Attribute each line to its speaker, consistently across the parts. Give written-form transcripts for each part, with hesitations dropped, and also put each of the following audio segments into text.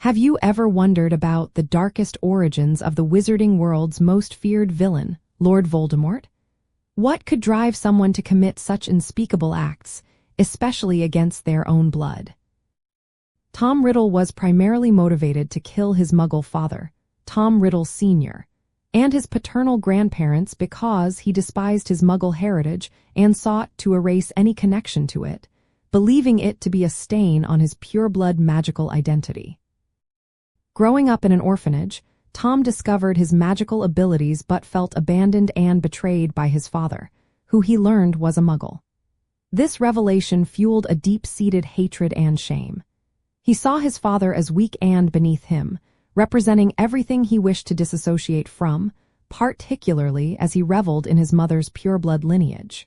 Speaker 1: Have you ever wondered about the darkest origins of the wizarding world's most feared villain, Lord Voldemort? What could drive someone to commit such unspeakable acts, especially against their own blood? Tom Riddle was primarily motivated to kill his Muggle father, Tom Riddle Sr., and his paternal grandparents because he despised his Muggle heritage and sought to erase any connection to it, believing it to be a stain on his pureblood magical identity. Growing up in an orphanage, Tom discovered his magical abilities but felt abandoned and betrayed by his father, who he learned was a Muggle. This revelation fueled a deep-seated hatred and shame. He saw his father as weak and beneath him, representing everything he wished to disassociate from, particularly as he reveled in his mother's pureblood lineage.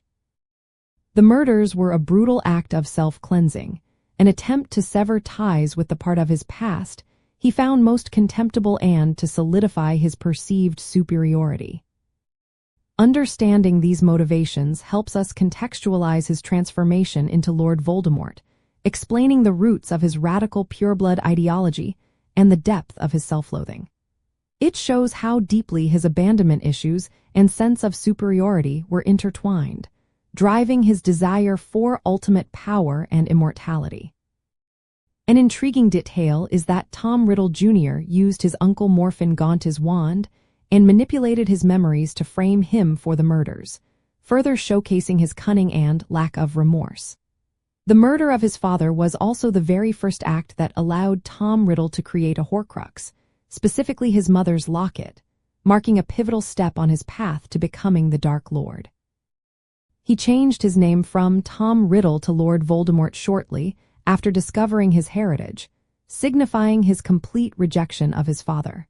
Speaker 1: The murders were a brutal act of self-cleansing, an attempt to sever ties with the part of his past he found most contemptible and to solidify his perceived superiority. Understanding these motivations helps us contextualize his transformation into Lord Voldemort, explaining the roots of his radical pureblood ideology and the depth of his self-loathing. It shows how deeply his abandonment issues and sense of superiority were intertwined, driving his desire for ultimate power and immortality. An intriguing detail is that Tom Riddle Jr. used his Uncle Morphin Gaunt's wand and manipulated his memories to frame him for the murders, further showcasing his cunning and lack of remorse. The murder of his father was also the very first act that allowed Tom Riddle to create a Horcrux, specifically his mother's locket, marking a pivotal step on his path to becoming the Dark Lord. He changed his name from Tom Riddle to Lord Voldemort shortly after discovering his heritage, signifying his complete rejection of his father.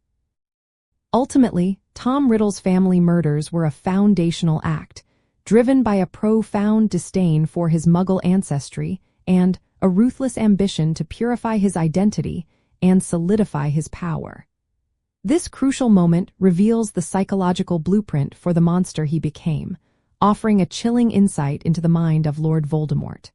Speaker 1: Ultimately, Tom Riddle's family murders were a foundational act, driven by a profound disdain for his Muggle ancestry and a ruthless ambition to purify his identity and solidify his power. This crucial moment reveals the psychological blueprint for the monster he became, offering a chilling insight into the mind of Lord Voldemort.